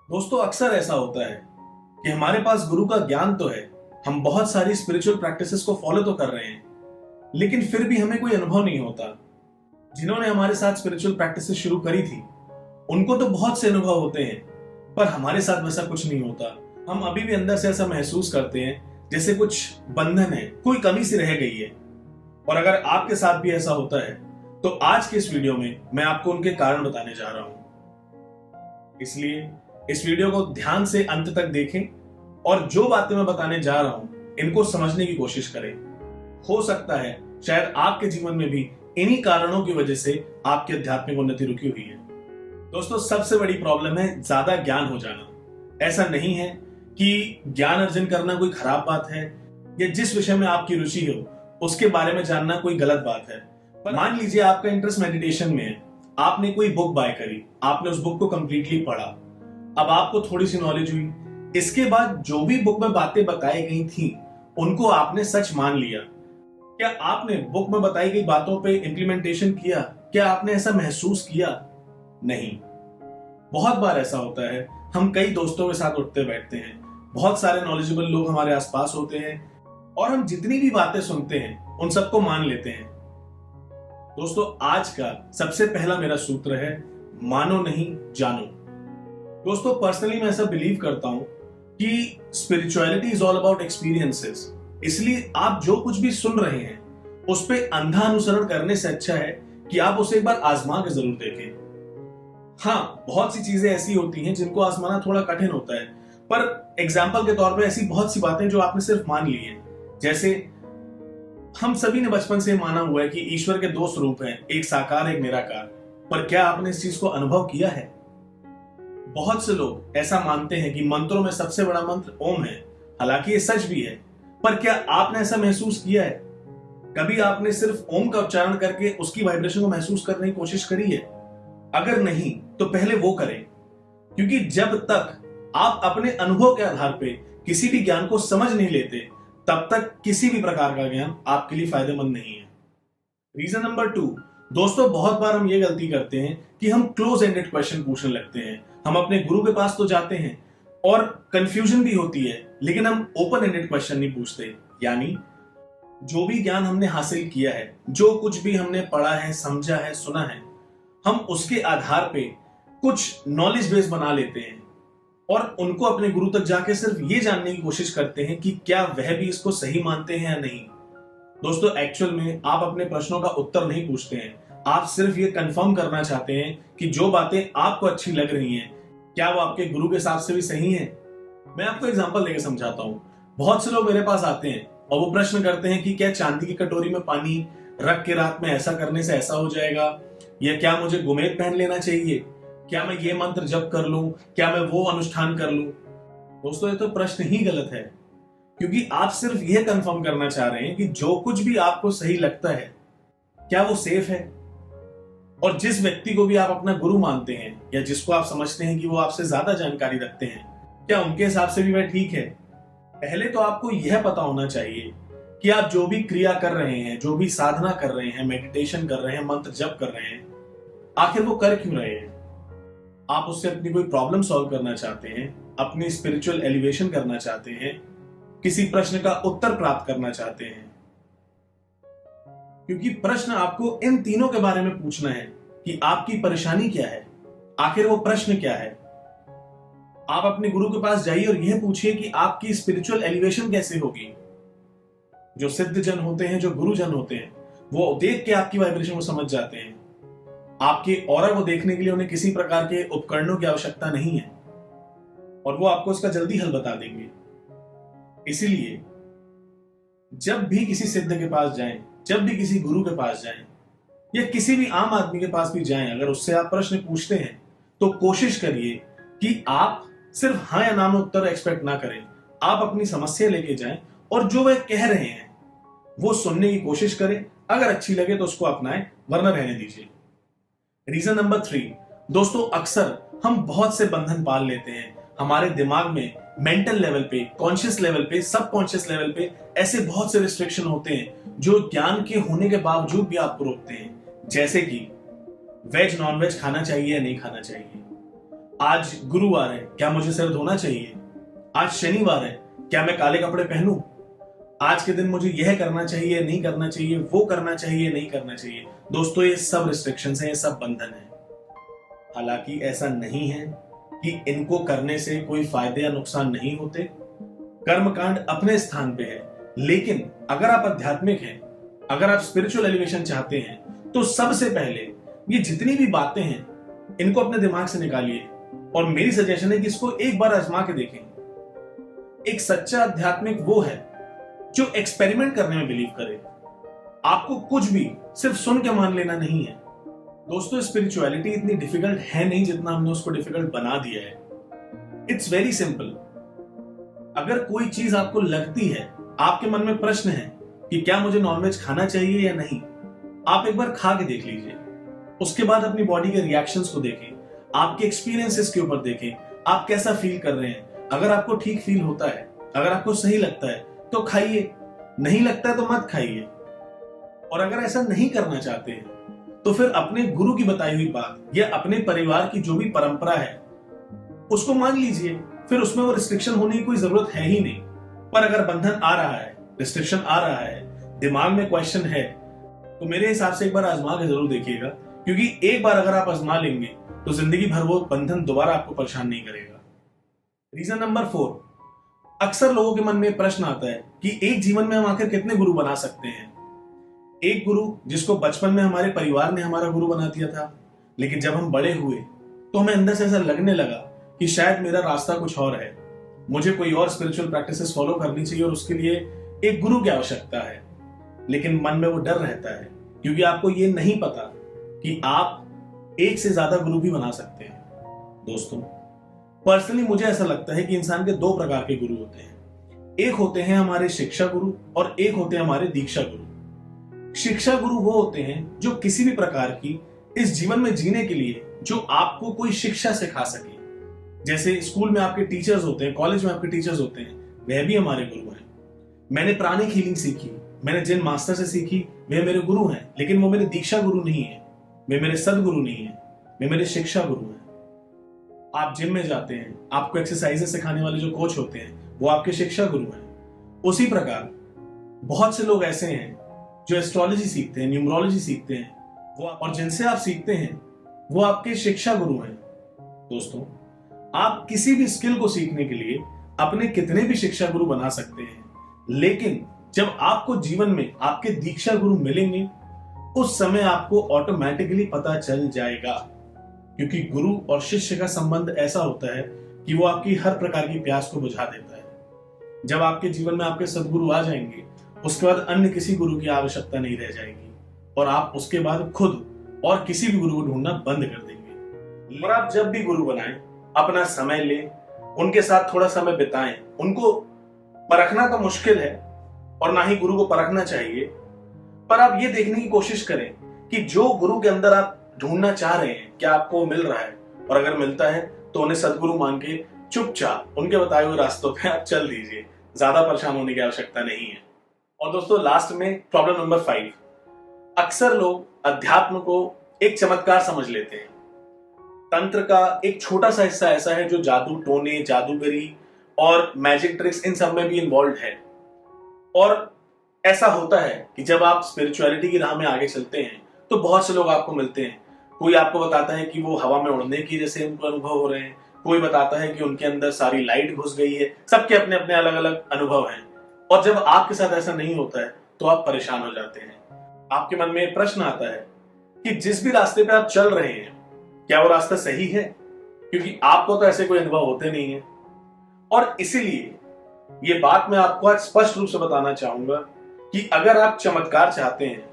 दोस्तों अक्सर ऐसा होता है कि हमारे पास गुरु का ज्ञान तो है, हम बहुत सारी स्पिरिचुअल प्रैक्टिसेस को फॉलो तो कर रहे हैं, लेकिन फिर भी हमें कोई अनुभव नहीं होता। जिन्होंने हमारे साथ स्पिरिचुअल प्रैक्टिसेस शुरू करी थी उनको तो बहुत से अनुभव होते हैं, पर हमारे साथ वैसा कुछ नहीं होता। हम अभी भी अंदर से ऐसा महसूस करते हैं जैसे कुछ बंधन है, कोई कमी सी रह गई है। और अगर आपके साथ भी ऐसा होता है तो आज के इस वीडियो में मैं आपको उनके कारण बताने जा रहा हूं। इसलिए इस वीडियो को ध्यान से अंत तक देखें और जो बातें मैं बताने जा रहा हूं इनको समझने की कोशिश करें। हो सकता है शायद आपके जीवन में भी इन्हीं कारणों की वजह से आपकी आध्यात्मिक उन्नति रुकी हुई है। दोस्तों सबसे बड़ी प्रॉब्लम है ज्यादा ज्ञान हो जाना। ऐसा नहीं है कि ज्ञान अर्जन करना कोई खराब बात है या जिस विषय में आपकी रुचि हो उसके बारे में जानना कोई गलत बात है। पर मान लीजिए आपका इंटरेस्ट मेडिटेशन में है, आपने कोई बुक बाय करी, आपने उस बुक को कंप्लीटली पढ़ा, अब आपको थोड़ी सी नॉलेज हुई, इसके बाद जो भी बुक में बातें बताई गई थी उनको आपने सच मान लिया। क्या आपने बुक में बताई गई बातों पे इंप्लीमेंटेशन किया? क्या आपने ऐसा महसूस किया? नहीं। बहुत बार ऐसा होता है, हम कई दोस्तों के साथ उठते बैठते हैं, बहुत सारे नॉलेजेबल लोग हमारे आसपास होते हैं और हम जितनी भी बातें सुनते हैं उन सबको मान लेते हैं। दोस्तों आज का सबसे पहला मेरा सूत्र है, मानो नहीं जानो। दोस्तों पर्सनली मैं ऐसा बिलीव करता हूं कि spirituality is all about experiences. इसलिए आप जो कुछ भी सुन रहे हैं उस पे अंधा अनुसरण करने से अच्छा है कि आप उसे एक बार आजमा के जरूर देखें। हाँ, बहुत सी चीजें ऐसी होती हैं जिनको आजमाना थोड़ा कठिन होता है, पर एग्जाम्पल के तौर पे ऐसी बहुत सी बातें जो आपने सिर्फ मान ली हैं। जैसे हम सभी ने बचपन से माना हुआ है कि ईश्वर के दो स्वरूप हैं, एक साकार एक निराकार। पर क्या आपने इस चीज को अनुभव किया है? बहुत से लोग ऐसा मानते हैं कि मंत्रों में सबसे बड़ा मंत्र ओम है, हालांकि ये सच भी है, पर क्या आपने ऐसा महसूस किया है? कभी आपने सिर्फ ओम का उच्चारण करके उसकी वाइब्रेशन को महसूस करने की कोशिश करी है? अगर नहीं तो पहले वो करें, क्योंकि जब तक आप अपने अनुभव के आधार पे किसी भी ज्ञान को समझ नहीं लेते तब तक किसी भी प्रकार का ज्ञान आपके लिए फायदेमंद नहीं है। रीजन नंबर 2, दोस्तों बहुत बार हम ये गलती करते हैं कि हम क्लोज एंडेड क्वेश्चन पूछने लगते हैं। हम अपने गुरु के पास तो जाते हैं और कंफ्यूजन भी होती है, लेकिन हम ओपन एंडेड क्वेश्चन नहीं पूछते। यानी जो भी ज्ञान हमने हासिल किया है, जो कुछ भी हमने पढ़ा है, समझा है, सुना है, हम उसके आधार पे कुछ नॉलेज बेस बना लेते हैं और उनको अपने गुरु तक जाके सिर्फ ये जानने की कोशिश करते हैं कि क्या वह भी इसको सही मानते हैं या नहीं। दोस्तों एक्चुअल में आप अपने प्रश्नों का उत्तर नहीं पूछते हैं, आप सिर्फ ये कंफर्म करना चाहते हैं कि जो बातें आपको अच्छी लग रही हैं क्या वो आपके गुरु के हिसाब से भी सही हैं। मैं आपको एग्जांपल देके समझाता हूं। बहुत से लोग मेरे पास आते हैं और वो प्रश्न करते हैं कि क्या चांदी की कटोरी में पानी रख के रात में ऐसा करने से ऐसा हो जाएगा, या क्या मुझे गुमेत पहन लेना चाहिए, क्या मैं ये मंत्र जप कर लूं, क्या मैं वो अनुष्ठान कर लूं। दोस्तों ये तो प्रश्न ही गलत है, क्योंकि आप सिर्फ यह कंफर्म करना चाह रहे हैं कि जो कुछ भी आपको सही लगता है क्या वो सेफ है, और जिस व्यक्ति को भी आप अपना गुरु मानते हैं या जिसको आप समझते हैं कि वो आपसे ज्यादा जानकारी रखते हैं, क्या उनके हिसाब से भी वह ठीक है? पहले तो आपको यह पता होना चाहिए कि आप जो भी क्रिया कर रहे हैं, जो भी साधना कर रहे हैं, मेडिटेशन कर रहे हैं, मंत्र जप कर रहे हैं, आखिर वो कर क्यों रहे हैं? आप उससे अपनी कोई प्रॉब्लम सॉल्व करना चाहते हैं, अपनी स्पिरिचुअल एलिवेशन करना चाहते हैं, किसी प्रश्न का उत्तर प्राप्त करना चाहते हैं? क्योंकि प्रश्न आपको इन तीनों के बारे में पूछना है कि आपकी परेशानी क्या है, आखिर वो प्रश्न क्या है। आप अपने गुरु के पास जाइए और यह पूछिए कि आपकी स्पिरिचुअल एलिवेशन कैसे होगी। जो सिद्ध जन होते हैं, जो गुरुजन होते हैं, वो देख के आपकी वाइब्रेशन को समझ जाते हैं। आपके ऑरा को देखने के लिए उन्हें किसी प्रकार के उपकरणों की आवश्यकता नहीं है और वो आपको उसका जल्दी हल बता देंगे। इसीलिए जब भी किसी सिद्ध के पास जाएं, जब भी किसी गुरु के पास जाएं या किसी भी आम आदमी के पास भी जाएं, अगर उससे आप प्रश्न पूछते हैं तो कोशिश करिए कि आप सिर्फ हाँ या ना में उत्तर एक्सपेक्ट ना करें। आप अपनी समस्या लेके जाएं और जो वह कह रहे हैं वो सुनने की कोशिश करें। अगर अच्छी लगे तो उसको अपनाएं, वरना रहने दीजिए। रीजन नंबर 3, दोस्तों अक्सर हम बहुत से बंधन पाल लेते हैं। हमारे दिमाग में मेंटल लेवल पे, कॉन्शियस लेवल पे, सबकॉन्शियस लेवल पे ऐसे बहुत से रिस्ट्रिक्शन होते हैं जो ज्ञान के होने के बावजूद भी आपको रोकते हैं। जैसे कि वेज नॉन वेज खाना चाहिए या नहीं खाना चाहिए, आज गुरुवार है, क्या मुझे सिर धोना चाहिए? आज शनिवार है, क्या मैं काले कपड़े पहनूं? आज के दिन मुझे यह करना चाहिए, नहीं करना चाहिए, वो करना चाहिए, नहीं करना चाहिए। दोस्तों, ये सब रिस्ट्रिक्शंस हैं, ये सब बंधन है। हालांकि ऐसा नहीं है कि इनको करने से कोई फायदे या नुकसान नहीं होते। कर्मकांड अपने स्थान पे है, लेकिन अगर आप आध्यात्मिक हैं, अगर आप स्पिरिचुअल एलिवेशन चाहते हैं, तो सबसे पहले ये जितनी भी बातें हैं, इनको अपने दिमाग से निकालिए और मेरी सजेशन है कि इसको एक बार आजमा के देखें। एक सच्चा आध्यात्मिक वो है जो एक्सपेरिमेंट करने में बिलीव करे। आपको कुछ भी सिर्फ सुन के मान लेना नहीं है। दोस्तों, स्पिरिचुअलिटी इतनी डिफिकल्ट है नहीं जितना हमने उसको डिफिकल्ट बना दिया है। It's very simple. अगर कोई चीज आपको लगती है, आपके मन में प्रश्न है कि क्या मुझे नॉनवेज खाना चाहिए या नहीं, आप एक बार खा के देख लीजिए। उसके बाद अपनी बॉडी के रिएक्शंस को देखें, आपके एक्सपीरियंसेस के ऊपर देखें, आप कैसा फील कर रहे हैं। अगर आपको ठीक फील होता है, अगर आपको सही लगता है तो खाइए, नहीं लगता है तो मत खाइए। और अगर ऐसा नहीं करना चाहते हैं तो फिर अपने गुरु की बताई हुई बात या अपने परिवार की जो भी परंपरा है उसको मान लीजिए। फिर उसमें वो रिस्ट्रिक्शन होने की कोई जरूरत है ही नहीं। पर अगर बंधन आ रहा है, रिस्ट्रिक्शन आ रहा है, दिमाग में क्वेश्चन है, तो मेरे हिसाब से एक बार आजमा के जरूर देखिएगा, क्योंकि एक बार अगर आप आजमा लेंगे तो जिंदगी भर वो बंधन दोबारा आपको परेशान नहीं करेगा। रीजन नंबर 4, अक्सर लोगों के मन में प्रश्न आता है कि एक जीवन में हम आखिर कितने गुरु बना सकते हैं। एक गुरु जिसको बचपन में हमारे परिवार ने हमारा गुरु बना दिया था, लेकिन जब हम बड़े हुए तो हमें अंदर से ऐसा लगने लगा कि शायद मेरा रास्ता कुछ और है, मुझे कोई और स्पिरिचुअल प्रैक्टिसेस फॉलो करनी चाहिए और उसके लिए एक गुरु की आवश्यकता है। लेकिन मन में वो डर रहता है, क्योंकि आपको ये नहीं पता कि आप एक से ज्यादा गुरु भी बना सकते हैं। दोस्तों, पर्सनली मुझे ऐसा लगता है कि इंसान के 2 प्रकार के गुरु होते हैं। एक होते हैं हमारे शिक्षा गुरु और एक होते हैं हमारे दीक्षा गुरु। शिक्षा गुरु वो होते हैं जो किसी भी प्रकार की इस जीवन में जीने के लिए जो आपको कोई शिक्षा सिखा सके। जैसे स्कूल में आपके टीचर्स होते हैं, कॉलेज में आपके टीचर्स होते हैं, वह भी हमारे गुरु हैं। मैंने प्राणिक हीलिंग सीखी, मैंने जिन मास्टर से सीखी, वे मेरे गुरु हैं, लेकिन वो मेरे दीक्षा गुरु नहीं है, वे मेरे सदगुरु नहीं है, वे मेरे शिक्षा गुरु हैं। आप जिम में जाते हैं, आपको एक्सरसाइजेस सिखाने वाले जो कोच होते हैं, वो आपके शिक्षा गुरु हैं। उसी प्रकार बहुत से लोग ऐसे हैं जो एस्ट्रोलॉजी सीखते हैं, न्यूमरोलॉजी सीखते हैं, वो और जिनसे आप सीखते हैं वो आपके शिक्षा गुरु हैं। दोस्तों, आप किसी भी स्किल को सीखने के लिए अपने कितने भी शिक्षा गुरु बना सकते हैं, लेकिन जब आपको जीवन में आपके दीक्षा गुरु मिलेंगे उस समय आपको ऑटोमेटिकली पता चल जाएगा। क्योंकि गुरु और शिष्य का संबंध ऐसा होता है कि वो आपकी हर प्रकार की प्यास को बुझा देता है। जब आपके जीवन में आपके सदगुरु आ जाएंगे, उसके बाद अन्य किसी गुरु की आवश्यकता नहीं रह जाएगी और आप उसके बाद खुद और किसी भी गुरु को ढूंढना बंद कर देंगे। और आप जब भी गुरु बनाएं, अपना समय लें, उनके साथ थोड़ा समय बिताएं। उनको परखना तो मुश्किल है और ना ही गुरु को परखना चाहिए, पर आप ये देखने की कोशिश करें कि जो गुरु के अंदर आप ढूंढना चाह रहे हैं क्या आपको मिल रहा है, और अगर मिलता है तो उन्हें सदगुरु मान के चुपचाप उनके बताए हुए रास्तों पे आप चल दीजिए। ज्यादा परेशान होने की आवश्यकता नहीं है। और दोस्तों, लास्ट में प्रॉब्लम नंबर 5, अक्सर लोग अध्यात्म को एक चमत्कार समझ लेते हैं। तंत्र का एक छोटा सा हिस्सा ऐसा है जो जादू टोने, जादूगरी और मैजिक ट्रिक्स इन सब में भी इन्वॉल्व है। और ऐसा होता है कि जब आप स्पिरिचुअलिटी की राह में आगे चलते हैं तो बहुत से लोग आपको मिलते हैं। कोई आपको बताता है कि वो हवा में उड़ने की जैसे उनको अनुभव हो रहे हैं, कोई बताता है कि उनके अंदर सारी लाइट घुस गई है। सबके अपने अपने अलग अलग अनुभव हैं। और जब आपके साथ ऐसा नहीं होता है तो आप परेशान हो जाते हैं। आपके मन में प्रश्न आता है कि जिस भी रास्ते पे आप चल रहे हैं क्या वो रास्ता सही है, क्योंकि आपको तो ऐसे कोई अनुभव होते नहीं है। और इसीलिए ये बात मैं आपको आज स्पष्ट रूप से बताना चाहूंगा कि अगर आप चमत्कार चाहते हैं,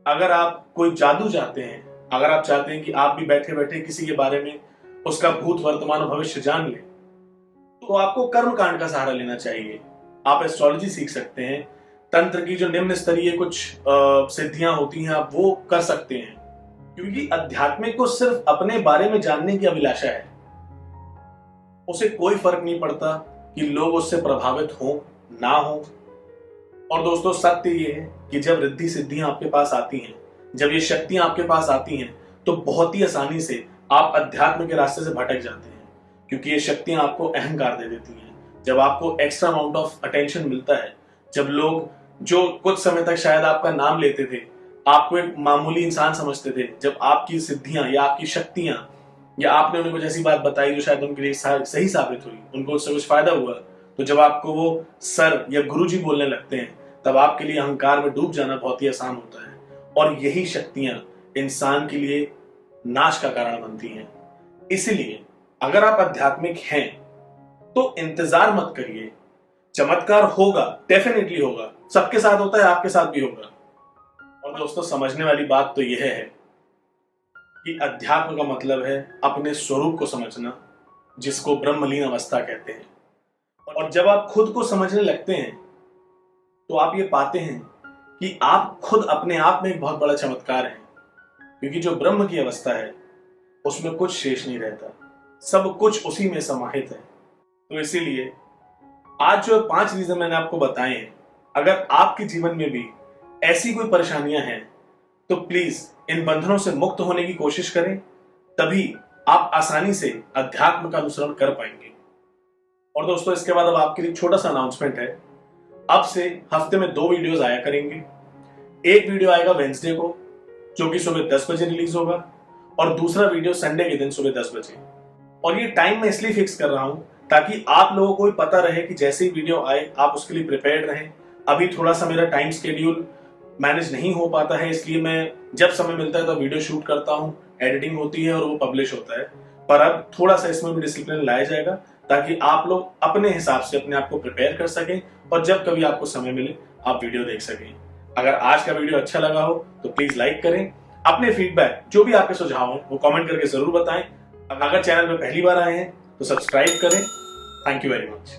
अगर आप कोई जादू चाहते हैं, अगर आप चाहते हैं कि आप भी बैठे बैठे किसी के बारे में उसका भूत वर्तमान और भविष्य जान ले, तो आपको कर्म कांड का सहारा लेना चाहिए। आप एस्ट्रोलॉजी सीख सकते हैं, तंत्र की जो निम्न स्तरीय कुछ सिद्धियां होती हैं आप वो कर सकते हैं, क्योंकि अध्यात्मिक को सिर्फ अपने बारे में जानने की अभिलाषा है। उसे कोई फर्क नहीं पड़ता कि लोग उससे प्रभावित हो ना हो। और दोस्तों, सत्य ये है कि जब रिद्धि सिद्धियां आपके पास आती हैं, जब ये शक्तियां आपके पास आती हैं, तो बहुत ही आसानी से आप अध्यात्म के रास्ते से भटक जाते हैं, क्योंकि ये शक्तियां आपको अहंकार दे देती हैं। जब आपको एक्स्ट्रा अमाउंट ऑफ अटेंशन मिलता है, जब लोग जो कुछ समय तक शायद आपका नाम लेते थे, आपको एक मामूली इंसान समझते थे, जब आपकी सिद्धियां या आपकी शक्तियां या आपने उन्हें कुछ ऐसी बात बताई जो शायद उनके लिए सही साबित हुई, उनको उससे कुछ फायदा हुआ, तो जब आपको वो सर या गुरुजी बोलने लगते हैं, तब आपके लिए अहंकार में डूब जाना बहुत ही आसान होता है। और यही शक्तियां इंसान के लिए नाश का कारण बनती हैं। इसलिए अगर आप आध्यात्मिक हैं तो इंतजार मत करिए, चमत्कार होगा, डेफिनेटली होगा, सबके साथ होता है, आपके साथ भी होगा। और दोस्तों, समझने वाली बात तो यह है कि अध्यात्म का मतलब है अपने स्वरूप को समझना, जिसको ब्रह्मलीन अवस्था कहते हैं। और जब आप खुद को समझने लगते हैं तो आप ये पाते हैं कि आप खुद अपने आप में एक बहुत बड़ा चमत्कार हैं, क्योंकि जो ब्रह्म की अवस्था है उसमें कुछ शेष नहीं रहता, सब कुछ उसी में समाहित है। तो इसीलिए आज जो 5 रीजन मैंने आपको बताए हैं, अगर आपके जीवन में भी ऐसी कोई परेशानियां हैं तो प्लीज इन बंधनों से मुक्त होने की कोशिश करें, तभी आप आसानी से अध्यात्म का अनुसरण कर पाएंगे। और दोस्तों, इसके बाद अब आपके लिए छोटा सा अनाउंसमेंट है। अब से हफ्ते में 2 वीडियोस आया करेंगे। एक वीडियो आएगा वेंसडे को, जो कि सुबह 10 बजे रिलीज होगा, और दूसरा वीडियो संडे के दिन सुबह 10 बजे। और ये टाइम मैं इसलिए फिक्स कर रहा हूं ताकि आप लोगों को पता रहे कि जैसे ही वीडियो आए आप उसके लिए प्रिपेयर्ड रहें। अभी थोड़ा सा मेरा टाइम स्केड्यूल मैनेज नहीं हो पाता है, इसलिए मैं जब समय मिलता है तो वीडियो शूट करता हूं, एडिटिंग होती है और वो पब्लिश होता है। पर अब थोड़ा सा इसमें भी डिसिप्लिन लाया जाएगा ताकि आप लोग अपने हिसाब से अपने आप को प्रिपेयर कर सकें और जब कभी आपको समय मिले आप वीडियो देख सकें। अगर आज का वीडियो अच्छा लगा हो तो प्लीज लाइक करें। अपने फीडबैक, जो भी आपके सुझाव हैं, वो कमेंट करके जरूर बताएं। अगर चैनल में पहली बार आए हैं तो सब्सक्राइब करें। Thank you very much.